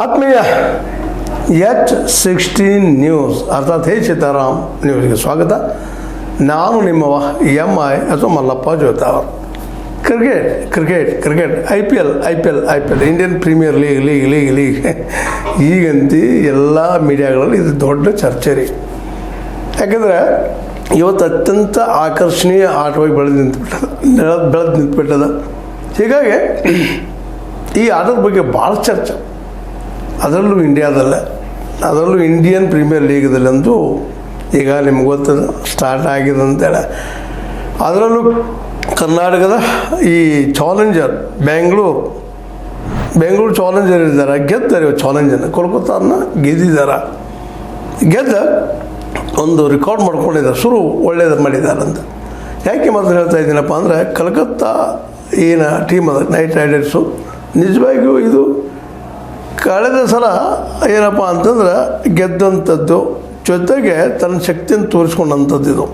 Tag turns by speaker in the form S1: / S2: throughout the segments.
S1: ಆತ್ಮೀಯ H16 news ಅರ್ಥಾತ್ ಹೇ ಸೀತಾರಾಮ್ ನ್ಯೂಸ್ಗೆ ಸ್ವಾಗತ. ನಾನು ನಿಮ್ಮವ MI ಅಥವಾ Mallappa Jotawar. Cricket I P L Indian Premier League ಈಗಂತೂ ಎಲ್ಲ ಮೀಡಿಯಾಗಳಲ್ಲಿ ಇದು ದೊಡ್ಡ ಚರ್ಚೆ ರೀ. ಯಾಕಂದರೆ ಇವತ್ತು ಅತ್ಯಂತ ಆಕರ್ಷಣೀಯ ಆಟವಾಗಿ ಬೆಳೆದು ನಿಂತುಬಿಟ್ಟದ. ಹೀಗಾಗಿ ಈ ಆಟದ ಬಗ್ಗೆ ಭಾಳ ಚರ್ಚೆ, ಅದರಲ್ಲೂ ಇಂಡಿಯಾದಲ್ಲೇ, ಅದರಲ್ಲೂ ಇಂಡಿಯನ್ ಪ್ರೀಮಿಯರ್ ಲೀಗದಲ್ಲಂತೂ ಈಗ ನಿಮ್ಗೆ ಗೊತ್ತದ ಸ್ಟಾರ್ಟ್ ಆಗಿದೆ ಅಂತೇಳಿ. ಅದರಲ್ಲೂ ಕರ್ನಾಟಕದ ಈ ಚಾಲೆಂಜರ್ ಬೆಂಗಳೂರು ಚಾಲೆಂಜರ್ ಇದ್ದಾರೆ, ಗೆದ್ದಾರೆ. ಚಾಲೆಂಜರ್ನ ಕೋಲ್ಕತ್ತಾನ ಗೆದ್ದ ಒಂದು ರೆಕಾರ್ಡ್ ಮಾಡ್ಕೊಂಡಿದ್ದಾರೆ, ಶುರು ಒಳ್ಳೆಯದು ಮಾಡಿದ್ದಾರೆ ಅಂತ. ಯಾಕೆ ಮಾತ್ರ ಹೇಳ್ತಾ ಇದ್ದೀನಪ್ಪ ಅಂದರೆ, ಕಲ್ಕತ್ತಾ ಏನು ಟೀಮ್ ಅದ ನೈಟ್ ರೈಡರ್ಸು, ನಿಜವಾಗಿಯೂ ಇದು ಕಳೆದ ಸಲ ಏನಪ್ಪ ಅಂತಂದ್ರೆ ಗೆದ್ದಂಥದ್ದು, ಜೊತೆಗೆ ತನ್ನ ಶಕ್ತಿಯನ್ನು ತೋರಿಸ್ಕೊಂಡಂಥದ್ದು. ಇದು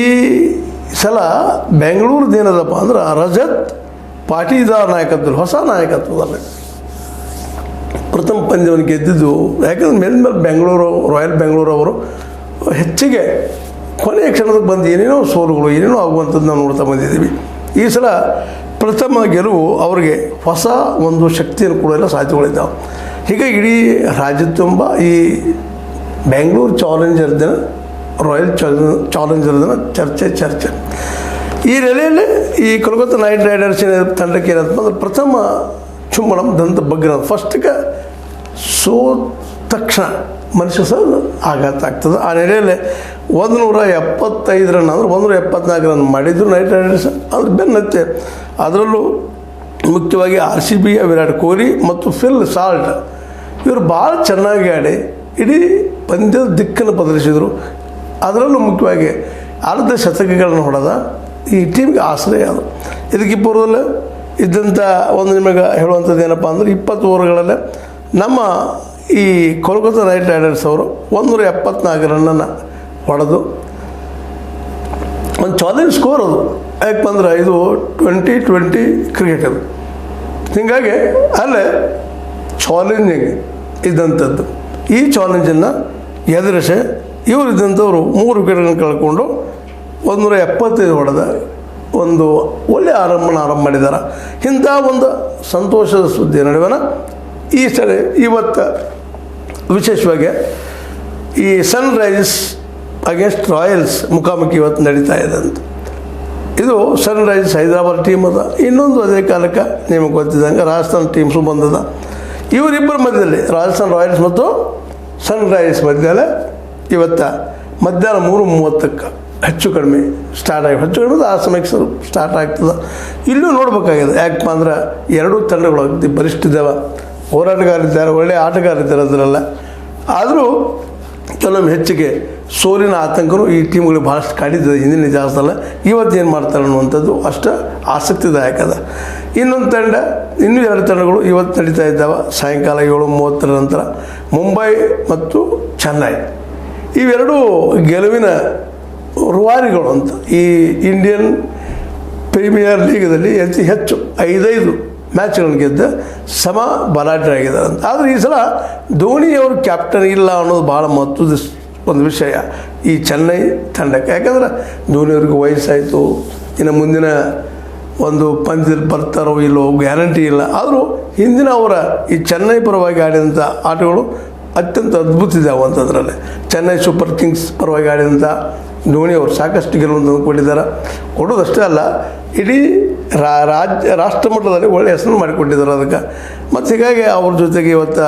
S1: ಈ ಸಲ ಬೆಂಗಳೂರದ್ದು ಏನದಪ್ಪ ಅಂದ್ರೆ ರಜತ್ ಪಾಟೀದಾರ್ ನಾಯಕತ್ವದಲ್ಲಿ, ಹೊಸ ನಾಯಕತ್ವದಲ್ಲಿ ಪ್ರಥಮ ಪಂದ್ಯವನ್ನು ಗೆದ್ದಿದ್ದು. ಯಾಕಂದ್ರೆ ಮೇಲ್ಮೇಲೆ ರಾಯಲ್ ಬೆಂಗಳೂರು ಅವರು ಹೆಚ್ಚಿಗೆ ಕೊನೆಯ ಕ್ಷಣಕ್ಕೆ ಬಂದು ಏನೇನೋ ಸೋಲುಗಳು ಏನೇನೋ ಆಗುವಂಥದ್ದು ನಾವು ನೋಡ್ತಾ ಬಂದಿದ್ದೀವಿ. ಈ ಸಲ ಪ್ರಥಮ ಗೆಲುವು ಅವರಿಗೆ ಹೊಸ ಒಂದು ಶಕ್ತಿಯನ್ನು ಕೊಡೋಲ್ಲ ಸಾಧ್ಯತೆಗಳಿದ್ದಾವೆ. ಹೀಗಾಗಿ ಇಡೀ ರಾಜ್ಯ ತುಂಬ ಈ ಬೆಂಗಳೂರು ಚಾಲೆಂಜರ್ ದಿನ, ರಾಯಲ್ ಚಾಲೆಂಜರ್ ದಿನ ಚರ್ಚೆ. ಈ ನೆಲೆಯಲ್ಲಿ ಈ ಕೋಲ್ಕತ್ತಾ ನೈಟ್ ರೈಡರ್ಸ್ ತಂಡಕ್ಕೆ ಏನಂತ ಅಂದ್ರೆ ಪ್ರಥಮ ಚುಂಬನ ದಂತ ಬಗ್ಗೆ ಫಸ್ಟ್ಗೆ ಸೋತ ತಕ್ಷಣ ಮನುಷ್ಯ ಸಹ ಆಘಾತ ಆಗ್ತದೆ. ಆ ನೆಲೆಯಲ್ಲಿ 175 ರನ್ ಅಂದರೆ 174 ರನ್ ಮಾಡಿದ್ರು ನೈಟ್ ರೈಡರ್ಸ್. ಅದ್ರ ಬೆನ್ನತ್ತೆ ಅದರಲ್ಲೂ ಮುಖ್ಯವಾಗಿ RCB ವಿರಾಟ್ ಕೊಹ್ಲಿ ಮತ್ತು ಫಿಲ್ ಸಾಲ್ಟ್ ಇವರು ಭಾಳ ಚೆನ್ನಾಗಿ ಆಡಿ ಇಡೀ ಪಂದ್ಯದ ದಿಕ್ಕನ್ನು ಬದಲಿಸಿದರು. ಅದರಲ್ಲೂ ಮುಖ್ಯವಾಗಿ ಅರ್ಧ ಶತಕಗಳನ್ನು ಹೊಡೆದ ಈ ಟೀಮ್ಗೆ ಆಶ್ರಯ ಅದು. ಇದಕ್ಕೆ ಪೂರ್ವದಲ್ಲೇ ಇದ್ದಂಥ ಒಂದು ನಿಮಗೆ ಹೇಳುವಂಥದ್ದು ಏನಪ್ಪ ಅಂದರೆ 20 ಓವರ್ಗಳಲ್ಲೇ ನಮ್ಮ ಈ ಕೋಲ್ಕತ್ತಾ ನೈಟ್ ರೈಡರ್ಸ್ ಅವರು 174 ರನ್ನನ್ನು ಹೊಡೆದು ಒಂದು ಚಾಲೆಂಜ್ ಸ್ಕೋರ್ ಅದು. ಯಾಕೆ ಅಂದ್ರೆ ಇದು 2020 ಕ್ರಿಕೆಟ್ ಅದು. ಹೀಗಾಗಿ ಅಲ್ಲೇ ಚಾಲೆಂಜಿಂಗ್ ಇದ್ದಂಥದ್ದು. ಈ ಚಾಲೆಂಜನ್ನು ಎದುರಿಸಿ ಇವರು ಇದ್ದಂಥವ್ರು 3 ವಿಕೆಟ್ಗಳನ್ನು ಕಳ್ಕೊಂಡು 175 ಹೊಡೆದ ಒಂದು ಒಳ್ಳೆಯ ಆರಂಭ ಮಾಡಿದ್ದಾರೆ. ಇಂಥ ಒಂದು ಸಂತೋಷದ ಸುದ್ದಿ ನಡುವನ ಈ ಸಲ ಇವತ್ತು ವಿಶೇಷವಾಗಿ ಈ ಸನ್ರೈಸರ್ಸ್ ಅಗೇನ್ಸ್ಟ್ ರಾಯಲ್ಸ್ ಮುಖಾಮುಖಿ ಇವತ್ತು ನಡೀತಾ ಇದೆ ಅಂತ. ಇದು ಸನ್ರೈಸರ್ಸ್ ಹೈದರಾಬಾದ್ ಟೀಮ್ ಅದ, ಇನ್ನೊಂದು ಅದೇ ಕಾಲಕ್ಕೆ ನಿಮಗೆ ಗೊತ್ತಿದ್ದಂಗೆ ರಾಜಸ್ಥಾನ್ ಟೀಮ್ಸು ಬಂದದ. ಇವರಿಬ್ಬರ ಮಧ್ಯದಲ್ಲಿ ರಾಜಸ್ಥಾನ್ ರಾಯಲ್ಸ್ ಮತ್ತು ಸನ್ರೈಸರ್ಸ್ ಮಧ್ಯದಲ್ಲಿ ಇವತ್ತು ಮಧ್ಯಾಹ್ನ 3:30 ಹೆಚ್ಚು ಕಡಿಮೆ ಆ ಸಮಯಕ್ಕೆ ಸ್ಟಾರ್ಟ್ ಆಗ್ತದೆ. ಇಲ್ಲೂ ನೋಡ್ಬೇಕಾಗಿದೆ. ಯಾಕಪ್ಪ ಅಂದ್ರೆ ಎರಡೂ ತಂಡಗಳು ಅತಿ ಬಲಿಷ್ಠಿದ್ದಾವೆ, ಹೋರಾಟಗಾರಿದ್ದಾರೆ, ಒಳ್ಳೆಯ ಆಟಗಾರಿದ್ದಾರೆ ಅದರಲ್ಲ. ಆದರೂ ಕೆಲವೊಮ್ಮೆ ಹೆಚ್ಚಿಗೆ ಸೋಲಿನ ಆತಂಕನೂ ಈ ಟೀಮ್ಗಳಿಗೆ ಭಾಳಷ್ಟು ಕಾಡಿದ್ದದೆ ಹಿಂದಿನ ಜಾಸ್ತಿಯಲ್ಲ. ಇವತ್ತು ಏನು ಮಾಡ್ತಾರೆ ಅನ್ನುವಂಥದ್ದು ಅಷ್ಟು ಆಸಕ್ತಿದಾಯಕ ಅದ. ಇನ್ನೊಂದು ತಂಡ, ಇನ್ನೂ 2 ತಂಡಗಳು ಇವತ್ತು ನಡೀತಾ ಇದ್ದಾವೆ. ಸಾಯಂಕಾಲ 7:30 ನಂತರ ಮುಂಬೈ ಮತ್ತು ಚೆನ್ನೈ ಇವೆರಡೂ ಗೆಲುವಿನ ರೂವಾರಿಗಳು ಅಂತ. ಈ ಇಂಡಿಯನ್ ಪ್ರೀಮಿಯರ್ ಲೀಗದಲ್ಲಿ ಅತಿ ಹೆಚ್ಚು 5 ಮ್ಯಾಚ್ಗಳನ್ನು ಗೆದ್ದ ಸಮ ಬಲಾಢ್ಯ ಆಗಿದ್ದಾರೆ ಅಂತ. ಆದರೆ ಈ ಸಲ ಧೋನಿಯವರು ಕ್ಯಾಪ್ಟನ್ ಇಲ್ಲ ಅನ್ನೋದು ಭಾಳ ಮಹತ್ವದ ಒಂದು ವಿಷಯ ಈ ಚೆನ್ನೈ ತಂಡಕ್ಕೆ. ಯಾಕಂದ್ರೆ ಧೋನಿಯವ್ರಿಗೆ ವಯಸ್ಸಾಯಿತು, ಇನ್ನು ಮುಂದಿನ ಒಂದು ಪಂದ್ಯದಲ್ಲಿ ಬರ್ತಾರೋ ಇಲ್ಲೋ ಗ್ಯಾರಂಟಿ ಇಲ್ಲ. ಆದರೂ ಹಿಂದಿನ ಅವರ ಈ ಚೆನ್ನೈ ಪರವಾಗಿ ಆಡಿದಂಥ ಆಟಗಳು ಅತ್ಯಂತ ಅದ್ಭುತ ಇದ್ದಾವೆ ಅಂತದ್ರಲ್ಲಿ. ಚೆನ್ನೈ ಸೂಪರ್ ಕಿಂಗ್ಸ್ ಪರವಾಗಿ ಆಡಿದಂಥ ಧೋನಿ ಅವರು ಸಾಕಷ್ಟು ಗೆಲುವನ್ನು ತಂದುಕೊಂಡಿದ್ದಾರೆ. ಕೊಡೋದಷ್ಟೇ ಅಲ್ಲ, ಇಡೀ ರಾಷ್ಟ್ರ ಮಟ್ಟದಲ್ಲಿ ಒಳ್ಳೆಯ ಹೆಸರು ಮಾಡಿಕೊಟ್ಟಿದ್ದಾರೆ ಅದಕ್ಕೆ. ಮತ್ತು ಹೀಗಾಗಿ ಅವ್ರ ಜೊತೆಗೆ ಇವತ್ತು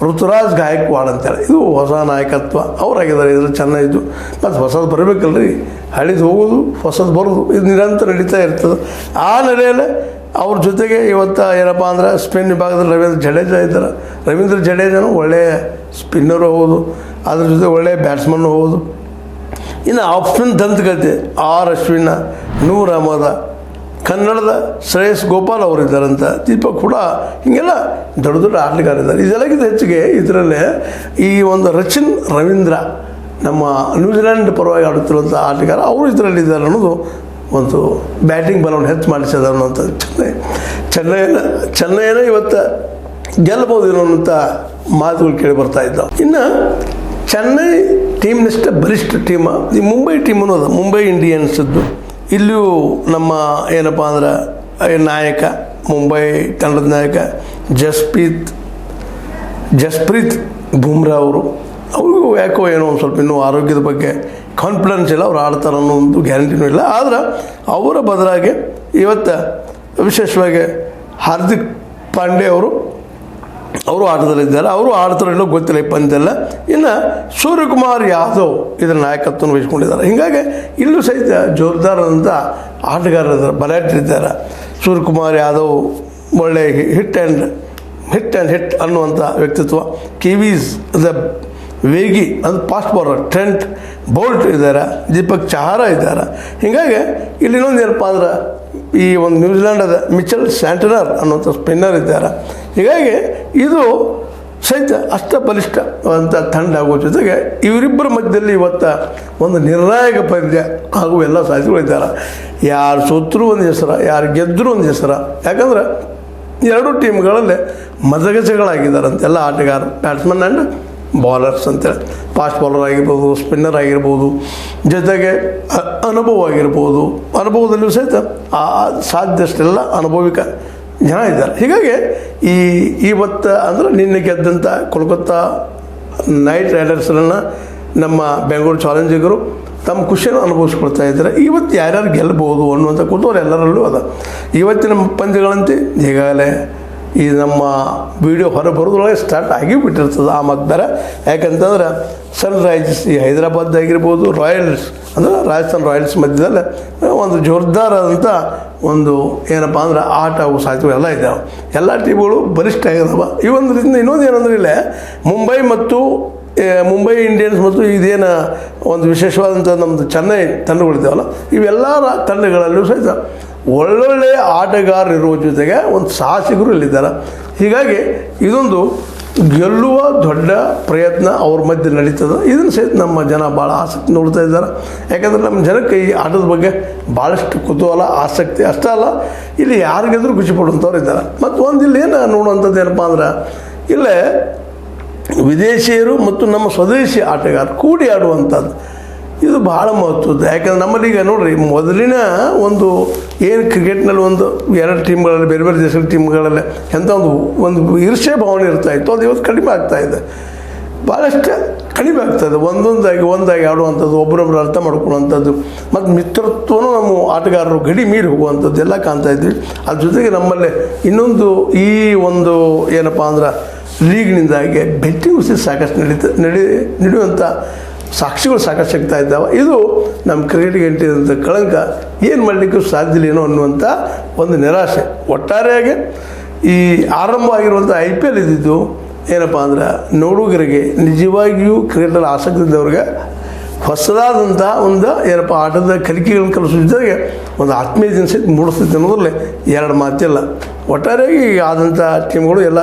S1: ಋತುರಾಜ್ ಗಾಯಕ್ವಾಡ್ ಅಂತೇಳಿ ಇದು ಹೊಸ ನಾಯಕತ್ವ ಅವರಾಗಿದ್ದಾರೆ ಇದರಲ್ಲಿ ಚೆನ್ನೈದು. ಮತ್ತು ಹೊಸದು ಬರಬೇಕಲ್ರಿ, ಹಳಿದು ಹೋಗೋದು ಹೊಸದು ಬರೋದು ಇದು ನಿರಂತರ ನಡೀತಾ ಇರ್ತದೆ. ಆ ನೆಲೆಯಲ್ಲೇ ಅವ್ರ ಜೊತೆಗೆ ಇವತ್ತು ಏನಪ್ಪ ಅಂದ್ರೆ ಸ್ಪಿನ್ ವಿಭಾಗದಲ್ಲಿ ರವೀಂದ್ರ ಜಡೇಜನೂ ಒಳ್ಳೆಯ ಸ್ಪಿನ್ನರು ಹೌದು, ಅದ್ರ ಜೊತೆ ಒಳ್ಳೆಯ ಬ್ಯಾಟ್ಸ್ಮನ್ನು ಹೌದು. ಇನ್ನು ಆಪ್ಷನ್ ದಂತಕತೆ ಅಶ್ವಿನ, ನೂರ್ ಅಹಮದ, ಕನ್ನಡದ ಶ್ರೇಯಸ್ ಗೋಪಾಲ್ ಅವರಿದ್ದಾರಂತ, ದೀಪಕ್ ಕೂಡ, ಹೀಗೆಲ್ಲ ದೊಡ್ಡ ಆಟಗಾರಿದ್ದಾರೆ. ಇದೆಲ್ಲಕ್ಕಿಂತ ಹೆಚ್ಚಿಗೆ ಇದರಲ್ಲೇ ಈ ಒಂದು ರಚಿನ್ ರವೀಂದ್ರ ನಮ್ಮ ನ್ಯೂಜಿಲೆಂಡ್ ಪರವಾಗಿ ಆಡುತ್ತಿರುವಂಥ ಆಟಗಾರ ಅವರು ಇದರಲ್ಲಿದ್ದಾರೆ ಅನ್ನೋದು ಒಂದು ಬ್ಯಾಟಿಂಗ್ ಬಲವನ್ನು ಹೆಚ್ಚು ಮಾಡಿಸಿದ ಅನ್ನೋಂಥದ್ದು ಚೆನ್ನೈನ ಇವತ್ತು ಗೆಲ್ಲಬಹುದು ಅನ್ನೋಂಥ ಮಾತುಗಳು ಕೇಳಿ ಬರ್ತಾ ಇದ್ದಾವೆ. ಇನ್ನು ಚೆನ್ನೈ ಟೀಮ್ನಷ್ಟೇ ಬಲಿಷ್ಠ ಟೀಮ್ ಈ ಮುಂಬೈ ಟೀಮ್ ಅನ್ನೋದು ಮುಂಬೈ ಇಂಡಿಯನ್ಸದ್ದು. ಇಲ್ಲಿಯೂ ನಮ್ಮ ಏನಪ್ಪ ಅಂದ್ರೆ ನಾಯಕ ಮುಂಬೈ ತಂಡದ ನಾಯಕ ಜಸ್ಪ್ರೀತ್ ಬುಮ್ರಾ ಅವ್ರಿಗೂ ಯಾಕೋ ಏನೋ ಒಂದು ಸ್ವಲ್ಪ ಇನ್ನೂ ಆರೋಗ್ಯದ ಬಗ್ಗೆ ಕಾನ್ಫಿಡೆನ್ಸ್ ಇಲ್ಲ, ಅವ್ರು ಆಡ್ತಾರೆ ಅನ್ನೋ ಒಂದು ಗ್ಯಾರಂಟಿನೂ ಇಲ್ಲ. ಆದ್ರೆ ಅವರ ಬದಲಾಗಿ ಇವತ್ತು ವಿಶೇಷವಾಗಿ ಹಾರ್ದಿಕ್ ಪಾಂಡೆ ಅವರು ಆಟದಲ್ಲಿದ್ದಾರೆ. ಅವರು ಆಡ್ತಾರೋ ಇಲ್ಲೋ ಗೊತ್ತಿಲ್ಲ ಈ ಪಂದ್ಯಲ್ಲ. ಇನ್ನು ಸೂರ್ಯಕುಮಾರ್ ಯಾದವ್ ಇದರ ನಾಯಕತ್ವವನ್ನು ವಹಿಸ್ಕೊಂಡಿದ್ದಾರೆ. ಹೀಗಾಗಿ ಇಲ್ಲೂ ಸಹಿತ ಜೋರ್ದಾರದಂಥ ಆಟಗಾರರಿದ್ದಾರೆ, ಬಲಾಢ್ಯರಿದ್ದಾರೆ. ಸೂರ್ಯಕುಮಾರ್ ಯಾದವ್ ಒಳ್ಳೆ ಹಿಟ್ ಆ್ಯಂಡ್ ಅನ್ನುವಂಥ ವ್ಯಕ್ತಿತ್ವ. ಕಿವೀಸ್ ವೇಗಿ ಅದು ಫಾಸ್ಟ್ ಬೌಲರ್ ಟ್ರೆಂಟ್ ಬೋಲ್ಟ್ ಇದ್ದಾರೆ, ದೀಪಕ್ ಚಹಾರ ಇದ್ದಾರೆ. ಹೀಗಾಗಿ ಇಲ್ಲಿ ಇನ್ನೊಂದು ಏನಪ್ಪ ಅಂದ್ರೆ ಈ ಒಂದು ನ್ಯೂಜಿಲ್ಯಾಂಡದ ಮಿಚೆಲ್ ಸ್ಯಾಂಟನರ್ ಅನ್ನುವಂಥ ಸ್ಪಿನ್ನರ್ ಇದ್ದಾರೆ. ಹೀಗಾಗಿ ಇದು ಸಹಿತ ಅಷ್ಟ ಬಲಿಷ್ಠವಂಥ ತಂಡ ಆಗುವ ಜೊತೆಗೆ ಇವರಿಬ್ಬರ ಮಧ್ಯದಲ್ಲಿ ಇವತ್ತು ಒಂದು ನಿರ್ಣಾಯಕ ಪಂದ್ಯ ಹಾಗೂ ಎಲ್ಲ ಸಾಧ್ಯತೆಗಳಿದ್ದಾರೆ. ಯಾರು ಸೋತರೂ ಒಂದು ಹೆಸರು, ಯಾರು ಗೆದ್ದರೂ ಒಂದು ಹೆಸರು. ಯಾಕಂದ್ರೆ ಎರಡೂ ಟೀಮ್ಗಳಲ್ಲಿ ಮದಗಜಗಳಾಗಿದ್ದಾರಂತೆ ಎಲ್ಲ ಆಟಗಾರ, ಬ್ಯಾಟ್ಸ್ಮನ್ ಆ್ಯಂಡ್ ಬೌಲರ್ಸ್ ಅಂತೇಳಿ. ಫಾಸ್ಟ್ ಬೌಲರ್ ಆಗಿರ್ಬೋದು, ಸ್ಪಿನ್ನರ್ ಆಗಿರ್ಬೋದು, ಜೊತೆಗೆ ಅನುಭವ ಆಗಿರ್ಬೋದು. ಅನುಭವದಲ್ಲೂ ಸಹಿತ ಸಾಧ್ಯಷ್ಟೆಲ್ಲ ಅನುಭವಿಕ ಜನ ಇದ್ದಾರೆ. ಹೀಗಾಗಿ ಇವತ್ತು ಅಂದರೆ ನಿನ್ನೆ ಗೆದ್ದಂಥ ಕೋಲ್ಕತ್ತಾ ನೈಟ್ ರೈಡರ್ಸನ್ನು ನಮ್ಮ ಬೆಂಗಳೂರು ಚಾಲೆಂಜರ್ಸರು ತಮ್ಮ ಖುಷಿಯನ್ನು ಅನುಭವಿಸ್ಕೊಳ್ತಾ ಇದ್ದಾರೆ. ಇವತ್ತು ಯಾರ್ಯಾರು ಗೆಲ್ಲಬಹುದು ಅನ್ನುವಂಥ ಕುತೂಹಲ ಎಲ್ಲರಲ್ಲೂ ಅದ. ಇವತ್ತಿನ ಪಂದ್ಯಗಳಂತೆ ಈಗಾಗಲೇ ಈ ನಮ್ಮ ವಿಡಿಯೋ ಹೊರಬರೋದ್ರೊಳಗೆ ಸ್ಟಾರ್ಟ್ ಆಗಿಬಿಟ್ಟಿರ್ತದೆ ಆ ಮತ್ತು ಬೇರೆ. ಯಾಕಂತಂದ್ರೆ ಸನ್ರೈಸರ್ಸ್ ಈ ಹೈದರಾಬಾದ್ ಆಗಿರ್ಬೋದು, ರಾಯಲ್ಸ್ ಅಂದರೆ ರಾಜಸ್ಥಾನ್ ರಾಯಲ್ಸ್ ಮಧ್ಯದಲ್ಲಿ ಒಂದು ಜೋರ್ದಾರಾದಂಥ ಒಂದು ಏನಪ್ಪ ಅಂದ್ರೆ ಆಟ ಆಗೋ ಸಾಧ್ಯತೆ ಎಲ್ಲ ಇದ್ದಾವೆ. ಎಲ್ಲ ಟೀಮ್ಗಳು ಬಲಿಷ್ಠ ಆಗಿದಾವೆ. ಈ ಒಂದು ರೀತಿಯಿಂದ ಇನ್ನೊಂದು ಏನಂದ್ರೆ ಇಲ್ಲೇ ಮುಂಬೈ ಇಂಡಿಯನ್ಸ್ ಮತ್ತು ಇದೇನು ಒಂದು ವಿಶೇಷವಾದಂಥ ನಮ್ಮದು ಚೆನ್ನೈ ತಂಡಗಳಿದ್ದಾವಲ್ಲ, ಇವೆಲ್ಲ ತಂಡಗಳಲ್ಲೂ ಸಹಿತ ಒಳ್ಳೊಳ್ಳೆ ಆಟಗಾರರು ಇರುವ ಜೊತೆಗೆ ಒಂದು ಸಾಹಸಿಗರು ಇಲ್ಲಿದ್ದಾರೆ. ಹೀಗಾಗಿ ಇದೊಂದು ಗೆಲ್ಲುವ ದೊಡ್ಡ ಪ್ರಯತ್ನ ಅವ್ರ ಮಧ್ಯೆ ನಡೀತದೆ. ಇದನ್ನು ಸಹಿತ ನಮ್ಮ ಜನ ಭಾಳ ಆಸಕ್ತಿ ನೋಡ್ತಾ ಇದ್ದಾರೆ. ಯಾಕಂದರೆ ನಮ್ಮ ಜನಕ್ಕೆ ಈ ಆಟದ ಬಗ್ಗೆ ಭಾಳಷ್ಟು ಕುತೂಹಲ, ಆಸಕ್ತಿ ಅಷ್ಟೇ ಅಲ್ಲ, ಇಲ್ಲಿ ಯಾರಿಗಾದ್ರೂ ಖುಷಿ ಪಡುವಂಥವ್ರು ಇದ್ದಾರೆ. ಮತ್ತು ಒಂದು ಇಲ್ಲಿ ಏನು ನೋಡುವಂಥದ್ದು ಏನಪ್ಪ ಅಂದ್ರೆ ಇಲ್ಲೇ ವಿದೇಶಿಯರು ಮತ್ತು ನಮ್ಮ ಸ್ವದೇಶಿ ಆಟಗಾರರು ಕೂಡಿ ಆಡುವಂಥದ್ದು ಇದು ಭಾಳ ಮಹತ್ವದ್ದು. ಯಾಕಂದ್ರೆ ನಮ್ಮಲ್ಲಿ ಈಗ ನೋಡಿರಿ, ಮೊದಲಿನ ಒಂದು ಏನು ಕ್ರಿಕೆಟ್ನಲ್ಲಿ ಒಂದು ಎರಡು ಟೀಮ್ಗಳಲ್ಲಿ ಬೇರೆ ಬೇರೆ ದೇಶದ ಟೀಮ್ಗಳಲ್ಲಿ ಎಂಥ ಒಂದು ಈರ್ಷ್ಯೆ ಭಾವನೆ ಇರ್ತಾಯಿತ್ತು, ಅದು ಇವತ್ತು ಕಡಿಮೆ ಆಗ್ತಾಯಿದೆ, ಭಾಳಷ್ಟು ಕಡಿಮೆ ಆಗ್ತಾಯಿದೆ. ಒಂದಾಗಿ ಆಡುವಂಥದ್ದು, ಒಬ್ಬರೊಬ್ಬರು ಅರ್ಥ ಮಾಡ್ಕೊಳ್ಳುವಂಥದ್ದು ಮತ್ತು ಮಿತ್ರತ್ವನೂ ನಮ್ಮ ಆಟಗಾರರು ಗಡಿ ಮೀರಿ ಹೋಗುವಂಥದ್ದು ಎಲ್ಲ ಕಾಣ್ತಾ ಇದ್ವಿ. ಅದ್ರ ಜೊತೆಗೆ ನಮ್ಮಲ್ಲಿ ಇನ್ನೊಂದು ಈ ಒಂದು ಏನಪ್ಪ ಅಂದ್ರೆ ಲೀಗ್ನಿಂದಾಗಿ ಬೆಟ್ಟಿಂಗ್ ಸಾಕಷ್ಟು ನಡೆಯುವಂಥ ಸಾಕ್ಷಿಗಳು ಸಾಕಷ್ಟು ಸಿಗ್ತಾ ಇದ್ದಾವೆ. ಇದು ನಮ್ಮ ಕ್ರಿಕೆಟ್ಗೆ ಅಂಟಿದಂಥ ಕಳಂಕ, ಏನು ಮಾಡಲಿಕ್ಕೂ ಸಾಧ್ಯ ಏನೋ ಅನ್ನುವಂಥ ಒಂದು ನಿರಾಶೆ. ಒಟ್ಟಾರೆಯಾಗಿ ಈ ಆರಂಭ ಆಗಿರುವಂಥ IPL ಇದ್ದಿದ್ದು ಏನಪ್ಪ ಅಂದ್ರೆ ನೋಡುಗರಿಗೆ, ನಿಜವಾಗಿಯೂ ಕ್ರಿಕೆಟಲ್ಲಿ ಆಸಕ್ತಿ ಇದ್ದವ್ರಿಗೆ ಹೊಸದಾದಂಥ ಒಂದು ಏನಪ್ಪ ಆಟದ ಕಲಿಕೆಗಳನ್ನು ಕಲಿಸೋ ಜೊತೆಗೆ ಒಂದು ಆತ್ಮೀಯತೆಯನ್ನು ಸಹಿತ ಮೂಡಿಸ್ತೈತೆ ಅನ್ನೋದ್ರಲ್ಲಿ ಎರಡು ಮಾತಿಲ್ಲ. ಒಟ್ಟಾರೆಯಾಗಿ ಆದಂಥ ಟೀಮ್ಗಳು ಎಲ್ಲ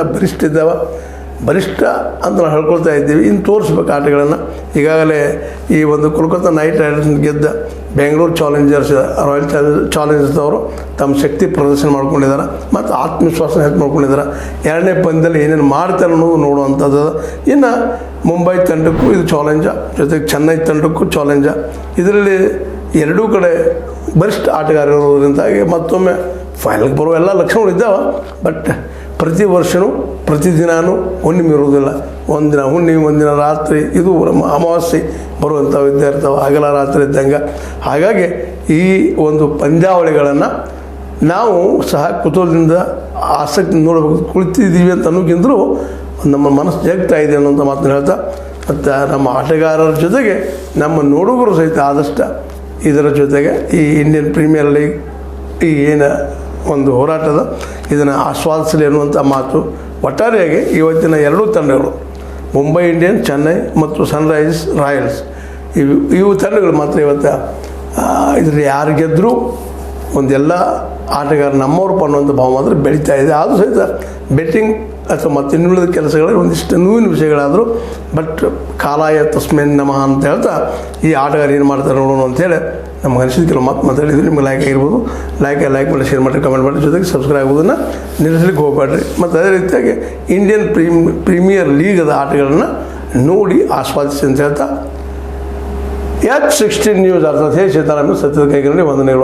S1: ಬಲಿಷ್ಠ ಅಂತ ನಾವು ಹೇಳ್ಕೊಳ್ತಾ ಇದ್ದೀವಿ. ಇನ್ನು ತೋರಿಸ್ಬೇಕು ಆಟಗಳನ್ನು. ಈಗಾಗಲೇ ಈ ಒಂದು ಕೋಲ್ಕತ್ತಾ ನೈಟ್ ರೈಡರ್ಸ್ ಗೆದ್ದ ಬೆಂಗಳೂರು ರಾಯಲ್ ಚಾಲೆಂಜರ್ಸ್ ಅವರು ತಮ್ಮ ಶಕ್ತಿ ಪ್ರದರ್ಶನ ಮಾಡ್ಕೊಂಡಿದ್ದಾರೆ ಮತ್ತು ಆತ್ಮವಿಶ್ವಾಸ ಹೆಚ್ಚು ಮಾಡ್ಕೊಂಡಿದ್ದಾರೆ. ಎರಡನೇ ಪಂದ್ಯದಲ್ಲಿ ಏನೇನು ಮಾಡ್ತಾರೆ ಅನ್ನೋದು ನೋಡುವಂಥದ್ದು. ಇನ್ನು ಮುಂಬೈ ತಂಡಕ್ಕೂ ಇದು ಚಾಲೆಂಜ, ಜೊತೆಗೆ ಚೆನ್ನೈ ತಂಡಕ್ಕೂ ಚಾಲೆಂಜ. ಇದರಲ್ಲಿ ಎರಡೂ ಕಡೆ ಬಲಿಷ್ಠ ಆಟಗಾರರಿರೋದ್ರಿಂದಾಗಿ ಮತ್ತೊಮ್ಮೆ ಫೈನಲ್ಗೆ ಬರುವ ಎಲ್ಲ ಲಕ್ಷಣಗಳು ಇದ್ದಾವೆ. ಬಟ್ ಪ್ರತಿ ವರ್ಷವೂ ಪ್ರತಿದಿನವೂ ಹುಣ್ಣಿಮೆ ಇರುವುದಿಲ್ಲ. ಒಂದಿನ ಹುಣ್ಣಿಮೆ, ಒಂದಿನ ರಾತ್ರಿ, ಇದು ಅಮಾವಾಸ್ಯೆ ಬರುವಂಥವು ಇದ್ದೇ ಇರ್ತಾವೆ, ಹಗಲ ರಾತ್ರಿ ಇದ್ದಂಗೆ. ಹಾಗಾಗಿ ಈ ಒಂದು ಪಂದ್ಯಾವಳಿಗಳನ್ನು ನಾವು ಸಹ ಕುತೂಹಲದಿಂದ ಆಸಕ್ತಿ ನೋಡಬೇಕು ಕುಳಿತಿದ್ದೀವಿ ಅಂತ ಅನ್ನೋಕ್ಕಿಂತಲೂ ನಮ್ಮ ಮನಸ್ಸು ಜಗ್ತಾ ಇದೆ ಅನ್ನೋಂಥ ಮಾತನ್ನು ಹೇಳ್ತಾ, ಮತ್ತು ನಮ್ಮ ಆಟಗಾರರ ಜೊತೆಗೆ ನಮ್ಮ ನೋಡುಗರು ಸಹಿತ ಆದಷ್ಟು ಇದರ ಜೊತೆಗೆ ಈ ಇಂಡಿಯನ್ ಪ್ರೀಮಿಯರ್ ಲೀಗ್ ಈ ಏನು ಒಂದು ಹೋರಾಟದ ಇದನ್ನು ಆಸ್ವಾದಿಸಲಿ ಅನ್ನುವಂಥ ಮಾತು. ಒಟ್ಟಾರೆಯಾಗಿ ಇವತ್ತಿನ ಎರಡೂ ತಂಡಗಳು ಮುಂಬೈ ಇಂಡಿಯನ್ಸ್, ಚೆನ್ನೈ ಮತ್ತು ಸನ್ರೈಸರ್ಸ್ ರಾಯಲ್ಸ್ ಇವು ತಂಡಗಳು ಮಾತ್ರ ಇವತ್ತು ಇದರಲ್ಲಿ ಯಾರು ಗೆದ್ದರೂ ಒಂದೆಲ್ಲ ಆಟಗಾರ ನಮ್ಮವ್ರಪ್ಪ ಅನ್ನುವಂಥ ಭಾವ ಮಾತ್ರ ಬೆಳೀತಾ ಇದೆ. ಆದರೂ ಸಹಿತ ಬೆಟ್ಟಿಂಗ್ ಅಥವಾ ಮತ್ತು ಇನ್ನುಳಿದ ಕೆಲಸಗಳಲ್ಲಿ ಒಂದಿಷ್ಟು ನೋವಿನ ವಿಷಯಗಳಾದರೂ, ಬಟ್ ಕಾಲಾಯ ತಸ್ಮೇನ್ ನಮಃ ಅಂತ ಹೇಳ್ತಾ ಈ ಆಟಗಾರ ಏನು ಮಾಡ್ತಾರೆ ನೋಡೋಣ ಅಂತೇಳಿ ನಮ್ಗೆ ಅನಿಸಿದ ಕೆಲವು ಮಾತಾಡಿದ್ರೆ ನಿಮ್ಗೆ ಲೈಕ್ ಆಗಿರ್ಬೋದು. ಲೈಕ್ ಮಾಡಿ, ಶೇರ್ ಮಾಡಿ, ಕಮೆಂಟ್ ಮಾಡಿ, ಜೊತೆಗೆ ಸಬ್ಸ್ಕ್ರೈಬ್ ಆಗೋದನ್ನು ನಿಲ್ಲಿಸ್ಲಿಕ್ಕೆ ಹೋಗಬೇಡ್ರಿ. ಮತ್ತು ಅದೇ ರೀತಿಯಾಗಿ ಇಂಡಿಯನ್ ಪ್ರೀಮಿಯರ್ ಲೀಗದ ಆಟಗಳನ್ನು ನೋಡಿ ಆಸ್ವಾದಿಸಿ ಅಂತ ಹೇಳ್ತಾ H16 ನ್ಯೂಸ್ ಅರ್ಥಾತ್ ಹೇ ಸೀತಾರಾಮ ಸತ್ಯದ ಕೈಗೊಂಡು ವಂದನೆಗಳು.